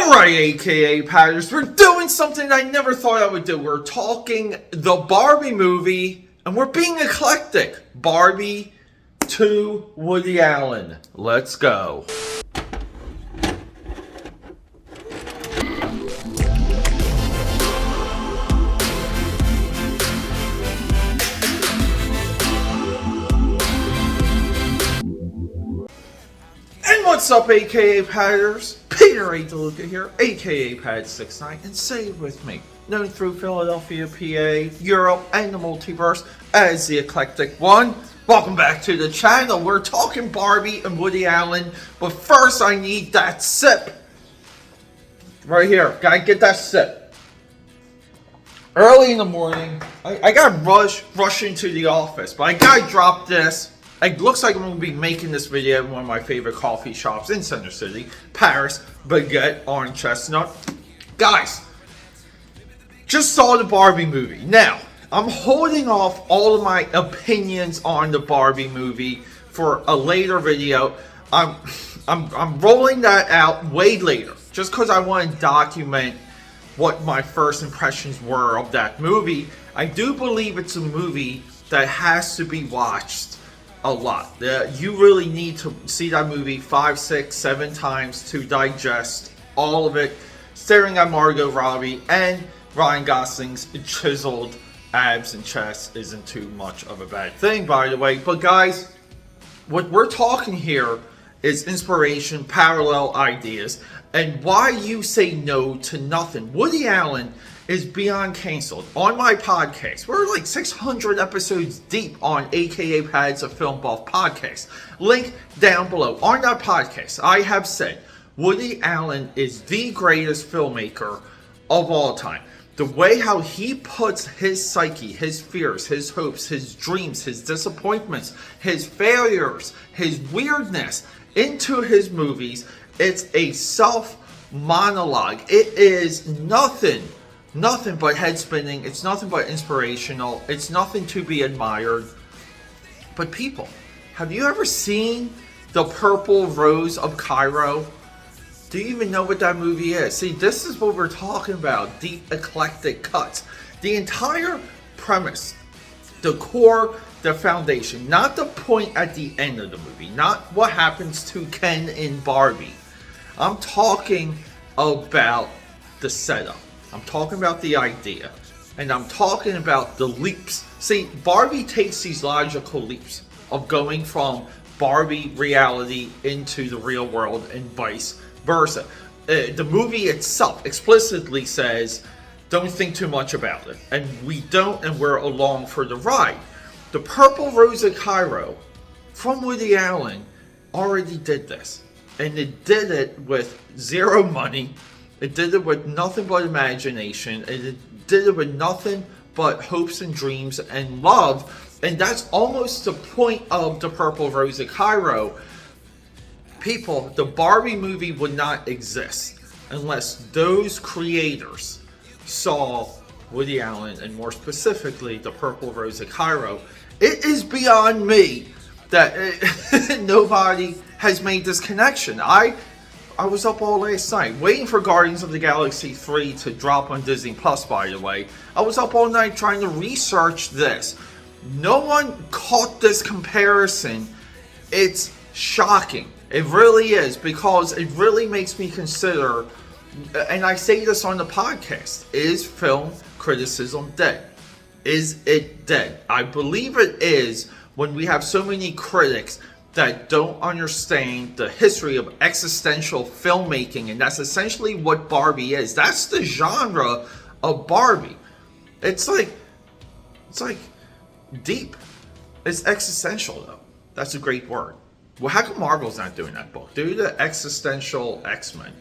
Alright, aka Patters, we're doing something I never thought I would do. We're talking the Barbie movie, and we're being eclectic. Barbie to Woody Allen. Let's go. What's up, aka Patters? Peter A. DeLuca here, aka Pad69, and say it with me. Known through Philadelphia, PA, Europe, and the multiverse as the Eclectic One. Welcome back to the channel. We're talking Barbie and Woody Allen, but first I need that sip. Right here, gotta get that sip. Early in the morning, I gotta rush into the office, but I gotta drop this. It looks like I'm going to be making this video in one of my favorite coffee shops in Center City, Paris, Baguette, Orange Chestnut. Guys, just saw the Barbie movie. Now, I'm holding off all of my opinions on the Barbie movie for a later video. I'm rolling that out way later, just because I want to document what my first impressions were of that movie. I do believe it's a movie that has to be watched a lot. You really need to see that movie 5, 6, 7 times to digest all of it. Staring at Margot Robbie and Ryan Gosling's chiseled abs and chest isn't too much of a bad thing, by the way. But guys, what we're talking here is inspiration, parallel ideas, and why you say no to nothing. Woody Allen is beyond canceled. On my podcast, we're like 600 episodes deep on AKA Pad's a Film Buff podcast. Link down below. On that podcast, I have said Woody Allen is the greatest filmmaker of all time. The way how he puts his psyche, his fears, his hopes, his dreams, his disappointments, his failures, his weirdness into his movies, it's a self-monologue. It is nothing but head spinning. It's nothing but inspirational. It's nothing to be admired. But people, have you ever seen the Purple Rose of Cairo? Do you even know what that movie is? See, this is what we're talking about. Deep eclectic cuts. The entire premise, the core, the foundation, not the point at the end of the movie, not what happens to Ken in Barbie. I'm talking about the setup. I'm talking about the idea, and I'm talking about the leaps. See, Barbie takes these logical leaps of going from Barbie reality into the real world and vice versa. The movie itself explicitly says, don't think too much about it. And we don't, and we're along for the ride. The Purple Rose of Cairo from Woody Allen already did this. And it did it with zero money. It did it with nothing but imagination. It did it with nothing but hopes and dreams and love. And that's almost the point of the Purple Rose of Cairo. People, the Barbie movie would not exist unless those creators saw Woody Allen, and more specifically, the Purple Rose of Cairo. It is beyond me that nobody has made this connection. I was up all last night waiting for Guardians of the Galaxy 3 to drop on Disney Plus, by the way. I was up all night trying to research this. No one caught this comparison. It's shocking. It really is, because it really makes me consider, and I say this on the podcast, is film criticism dead? Is it dead? I believe it is when we have so many critics that don't understand the history of existential filmmaking, and that's essentially what Barbie is. That's the genre of Barbie. It's like deep. It's existential, though. That's a great word. Well, how come Marvel's not doing that book? Do the existential X-Men.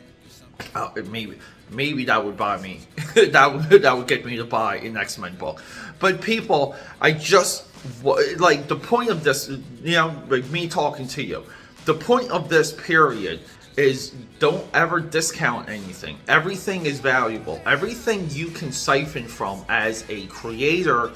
Maybe that would buy me. that would get me to buy an X-Men book. But people, I just like the point of this. Like me talking to you. The point of this period is don't ever discount anything. Everything is valuable. Everything you can siphon from as a creator.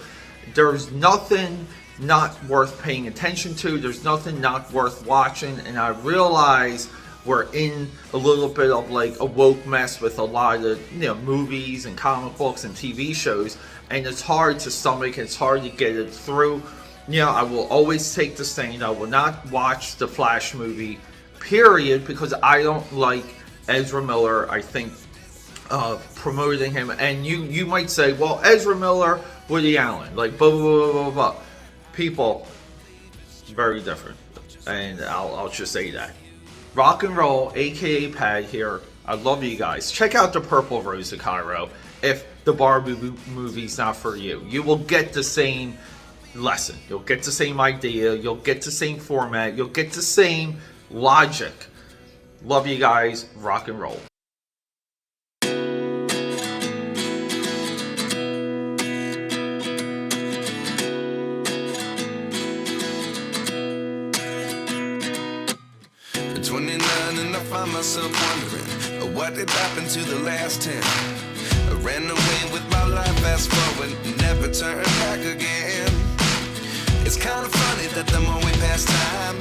There's nothing not worth paying attention to. There's nothing not worth watching. And I realize we're in a little bit of like a woke mess with a lot of movies and comic books and TV shows, and it's hard to stomach. It's hard to get it through. I will always take the stand. I will not watch the Flash movie, period, because I don't like Ezra Miller. I think promoting him, and you might say, well, Ezra Miller, Woody Allen, like blah blah blah blah blah. People, very different, and I'll just say that. Rock and roll, aka Pad here. I love you guys. Check out the Purple Rose of Cairo. If the Barbie movie's not for you, you will get the same lesson. You'll get the same idea. You'll get the same format. You'll get the same logic. Love you guys. Rock and roll. At 29 and I find myself wondering what did happen to the last 10. I ran away with my life, fast forward, never turn back again. It's kind of funny that the more we pass time,